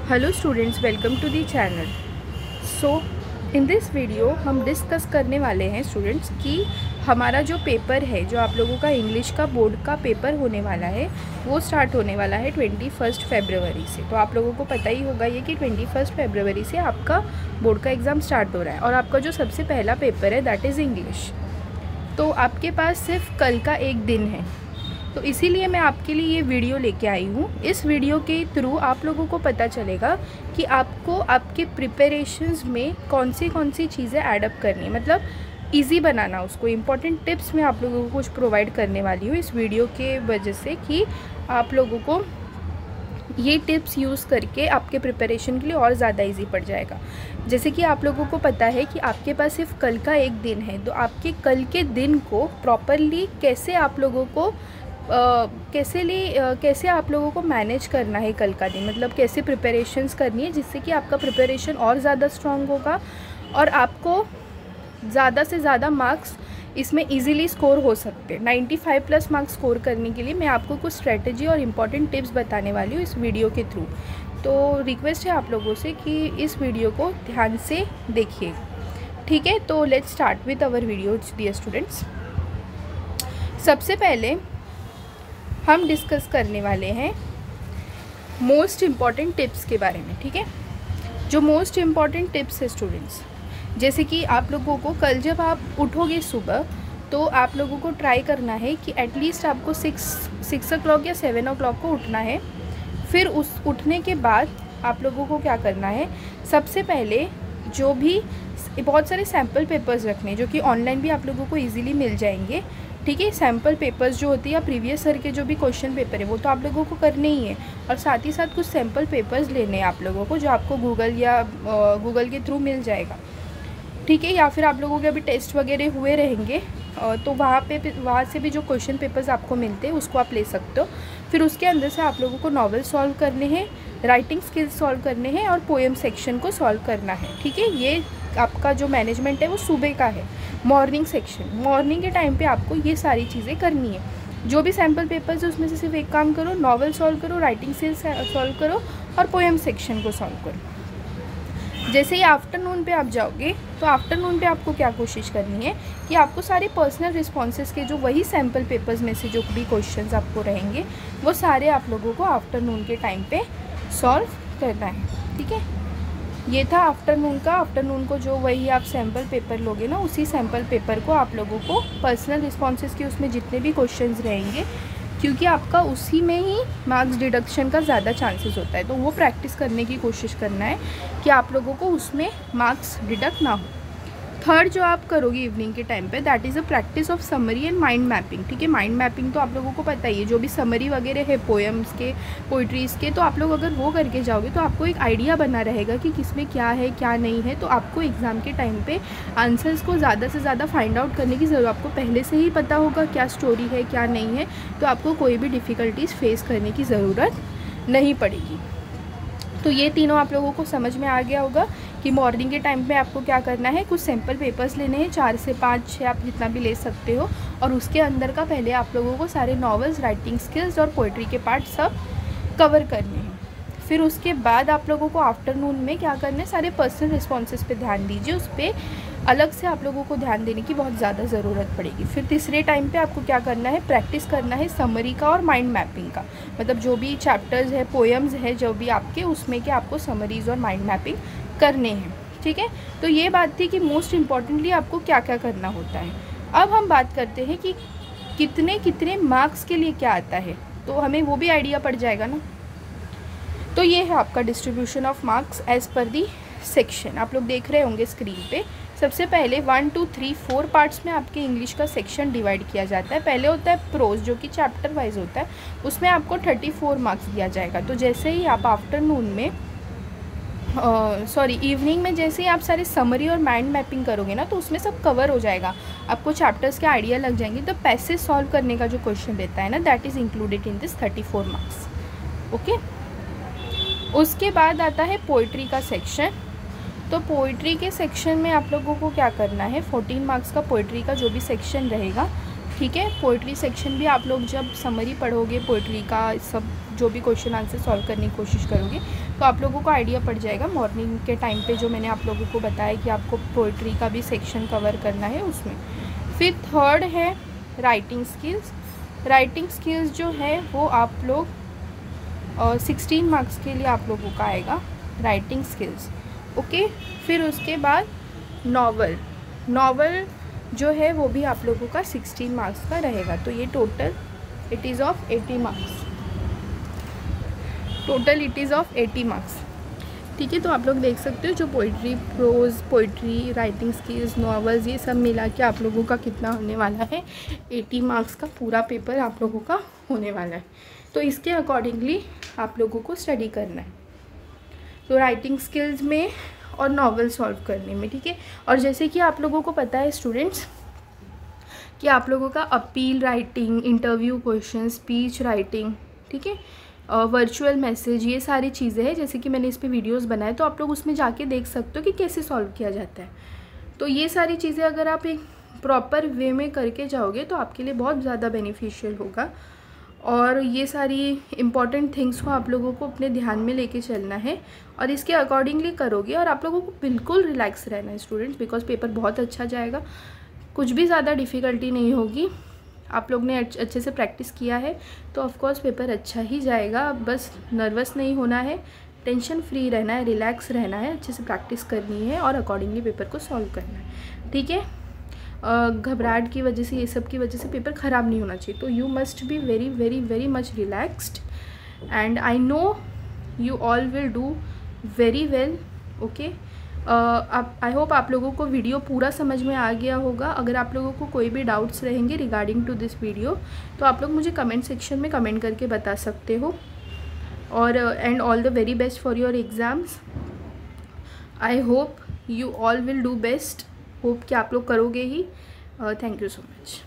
Hello students, welcome to the channel. So in this video हम discuss करने वाले हैं स्टूडेंट्स कि हमारा जो पेपर है, जो आप लोगों का इंग्लिश का बोर्ड का पेपर होने वाला है, वो स्टार्ट होने वाला है 21 फरवरी से। तो आप लोगों को पता ही होगा ये कि 21 फरवरी से आपका बोर्ड का एग्ज़ाम स्टार्ट हो रहा है और आपका जो सबसे पहला पेपर है दैट इज़ इंग्लिश। तो आपके पास सिर्फ कल का एक दिन है, तो इसीलिए मैं आपके लिए ये वीडियो लेके आई हूँ। इस वीडियो के थ्रू आप लोगों को पता चलेगा कि आपको आपके प्रिपरेशंस में कौन सी चीज़ें ऐडअप करनी है, मतलब इजी बनाना उसको। इम्पॉर्टेंट टिप्स मैं आप लोगों को कुछ प्रोवाइड करने वाली हूँ इस वीडियो के वजह से कि आप लोगों को ये टिप्स यूज़ करके आपके प्रिपरेशन के लिए और ज़्यादा इजी पड़ जाएगा। जैसे कि आप लोगों को पता है कि आपके पास सिर्फ कल का एक दिन है, तो आपके कल के दिन को प्रॉपरली कैसे आप लोगों को कैसे आप लोगों को मैनेज करना है कल का दिन, मतलब कैसे प्रिपरेशंस करनी है जिससे कि आपका प्रिपरेशन और ज़्यादा स्ट्रॉन्ग होगा और आपको ज़्यादा से ज़्यादा मार्क्स इसमें इजीली स्कोर हो सकते हैं। 95 प्लस मार्क्स स्कोर करने के लिए मैं आपको कुछ स्ट्रेटजी और इम्पॉर्टेंट टिप्स बताने वाली हूँ इस वीडियो के थ्रू। तो रिक्वेस्ट है आप लोगों से कि इस वीडियो को ध्यान से देखिए, ठीक है। तो let's start with our video dear students. सबसे पहले हम डिस्कस करने वाले हैं मोस्ट इम्पॉर्टेंट टिप्स के बारे में, ठीक है। जो मोस्ट इम्पॉर्टेंट टिप्स है स्टूडेंट्स, जैसे कि आप लोगों को कल जब आप उठोगे सुबह, तो आप लोगों को ट्राई करना है कि एटलीस्ट आपको 6 o'clock या 7 o'clock को उठना है। फिर उस उठने के बाद आप लोगों को क्या करना है, सबसे पहले जो भी बहुत सारे सैम्पल पेपर्स रखने जो कि ऑनलाइन भी आप लोगों को ईजिली मिल जाएंगे, ठीक है। सैम्पल पेपर्स जो होती है या प्रीवियस ईयर के जो भी क्वेश्चन पेपर है वो तो आप लोगों को करने ही है, और साथ ही साथ कुछ सैम्पल पेपर्स लेने हैं आप लोगों को जो आपको गूगल के थ्रू मिल जाएगा, ठीक है। या फिर आप लोगों के अभी टेस्ट वगैरह हुए रहेंगे तो वहाँ से भी जो क्वेश्चन पेपर्स आपको मिलते हैं उसको आप ले सकते हो। फिर उसके अंदर से आप लोगों को नॉवेल सॉल्व करने हैं, राइटिंग स्किल्स सॉल्व करने हैं और पोएम सेक्शन को सॉल्व करना है, ठीक है। ये आपका जो मैनेजमेंट है वो सुबह का है, मॉर्निंग सेक्शन। मॉर्निंग के टाइम पे आपको ये सारी चीज़ें करनी है। जो भी सैम्पल पेपर्स है उसमें से सिर्फ एक काम करो, नॉवेल सॉल्व करो, राइटिंग स्किल्स सॉल्व करो और पोएम सेक्शन को सॉल्व करो। जैसे ही आफ्टरनून पे आप जाओगे तो आफ्टरनून पे आपको क्या कोशिश करनी है कि आपको सारे पर्सनल रिस्पॉन्सेज के जो वही सैम्पल पेपर्स में से जो भी क्वेश्चंस आपको रहेंगे वो सारे आप लोगों को आफ्टरनून के टाइम पे सॉल्व करना है, ठीक है। ये था आफ्टरनून को जो वही आप सैम्पल पेपर लोगे ना, उसी सैम्पल पेपर को आप लोगों को पर्सनल रिस्पॉन्सेज के उसमें जितने भी क्वेश्चंस रहेंगे, क्योंकि आपका उसी में ही मार्क्स डिडक्शन का ज़्यादा चांसेस होता है, तो वो प्रैक्टिस करने की कोशिश करना है कि आप लोगों को उसमें मार्क्स डिडक्ट ना हो। थर्ड जो आप करोगे इवनिंग के टाइम पे that is a practice of summary and mind mapping, ठीक है। माइंड मैपिंग तो आप लोगों को पता ही है, जो भी समरी वगैरह है पोएम्स के, पोइट्रीज़ के, तो आप लोग अगर वो करके जाओगे तो आपको एक आइडिया बना रहेगा कि किसमें क्या है क्या नहीं है। तो आपको एग्ज़ाम के टाइम पे आंसर्स को ज़्यादा से ज़्यादा फाइंड आउट करने की ज़रूरत, आपको पहले से ही पता होगा क्या स्टोरी है क्या नहीं है, तो आपको कोई भी डिफ़िकल्टीज़ फेस करने की ज़रूरत नहीं पड़ेगी। तो ये तीनों आप लोगों को समझ में आ गया होगा कि मॉर्निंग के टाइम पे आपको क्या करना है। कुछ सैम्पल पेपर्स लेने हैं, 4 से 5 6 आप जितना भी ले सकते हो, और उसके अंदर का पहले आप लोगों को सारे नॉवेल्स, राइटिंग स्किल्स और पोइट्री के पार्ट सब कवर करने हैं। फिर उसके बाद आप लोगों को आफ्टरनून में क्या करना है, सारे पर्सनल रिस्पॉन्सेज पे ध्यान दीजिए, उस पर अलग से आप लोगों को ध्यान देने की बहुत ज़्यादा ज़रूरत पड़ेगी। फिर तीसरे टाइम पे आपको क्या करना है, प्रैक्टिस करना है समरी का और माइंड मैपिंग का, मतलब जो भी चैप्टर्स है, पोएम्स है, जो भी आपके उसमें के आपको समरीज़ और माइंड मैपिंग करने हैं, ठीक है। तो ये बात थी कि मोस्ट इम्पॉर्टेंटली आपको क्या क्या करना होता है। अब हम बात करते हैं कि कितने मार्क्स के लिए क्या आता है, तो हमें वो भी आइडिया पड़ जाएगा ना। तो ये है आपका distribution of marks as per the section, आप लोग देख रहे होंगे स्क्रीन पे। सबसे पहले 1 2 3 4 पार्ट्स में आपके इंग्लिश का सेक्शन डिवाइड किया जाता है। पहले होता है प्रोज जो कि चैप्टर वाइज होता है, उसमें आपको 34 मार्क्स दिया जाएगा। तो जैसे ही आप आफ्टरनून में इवनिंग में जैसे ही आप सारे समरी और माइंड मैपिंग करोगे ना, तो उसमें सब कवर हो जाएगा, आपको चैप्टर्स के आइडिया लग जाएंगे। तो पैसेज सॉल्व करने का जो क्वेश्चन रहता है ना, that is included in this 34 marks, okay. उसके बाद आता है पोइट्री का सेक्शन। तो पोइट्री के सेक्शन में आप लोगों को क्या करना है, 14 मार्क्स का पोइट्री का जो भी सेक्शन रहेगा, ठीक है। पोइट्री सेक्शन भी आप लोग जब समरी पढ़ोगे पोइट्री का, सब जो भी क्वेश्चन आंसर सॉल्व करने की कोशिश करोगे, तो आप लोगों को आइडिया पड़ जाएगा मॉर्निंग के टाइम पे जो मैंने आप लोगों को बताया कि आपको पोइट्री का भी सेक्शन कवर करना है उसमें। फिर थर्ड है राइटिंग स्किल्स। राइटिंग स्किल्स जो है वो आप लोग 16 मार्क्स के लिए आप लोगों का आएगा राइटिंग स्किल्स, ओके। फिर उसके बाद नॉवल जो है वो भी आप लोगों का 16 मार्क्स का रहेगा। तो ये total it is of 80 marks, total it is of 80 marks, ठीक है। तो आप लोग देख सकते हो जो poetry, prose, poetry, writing skills, novels, ये सब मिला के आप लोगों का कितना होने वाला है, 80 मार्क्स का पूरा पेपर आप लोगों का होने वाला है। तो इसके अकॉर्डिंगली आप लोगों को स्टडी करना है, तो राइटिंग स्किल्स में और नॉवेल सॉल्व करने में, ठीक है। और जैसे कि आप लोगों को पता है स्टूडेंट्स कि आप लोगों का appeal writing, interview question, speech writing, ठीक है, वर्चुअल मैसेज, ये सारी चीज़ें हैं। जैसे कि मैंने इस पे वीडियोस बनाए तो आप लोग उसमें जाके देख सकते हो कि कैसे सॉल्व किया जाता है। तो ये सारी चीज़ें अगर आप एक प्रॉपर वे में करके जाओगे तो आपके लिए बहुत ज़्यादा बेनिफिशियल होगा। और ये सारी इम्पॉर्टेंट थिंग्स को आप लोगों को अपने ध्यान में लेके चलना है और इसके अकॉर्डिंगली करोगे। और आप लोगों को बिल्कुल रिलैक्स रहना है स्टूडेंट्स, बिकॉज पेपर बहुत अच्छा जाएगा, कुछ भी ज़्यादा डिफ़िकल्टी नहीं होगी। आप लोग ने अच्छे से प्रैक्टिस किया है तो ऑफकोर्स पेपर अच्छा ही जाएगा। बस नर्वस नहीं होना है, टेंशन फ्री रहना है, रिलैक्स रहना है, अच्छे से प्रैक्टिस करनी है और अकॉर्डिंगली पेपर को सॉल्व करना है, ठीक है। घबराहट की वजह से, ये सब की वजह से पेपर ख़राब नहीं होना चाहिए। तो you must be very very very much relaxed and I know you all will do very well, okay. I hope आप लोगों को वीडियो पूरा समझ में आ गया होगा। अगर आप लोगों को कोई भी डाउट्स रहेंगे रिगार्डिंग टू दिस वीडियो तो आप लोग मुझे कमेंट सेक्शन में कमेंट करके बता सकते हो। और and all the very best for your exams. I hope you all will do best, hope कि आप लोग करोगे ही। Thank you so much.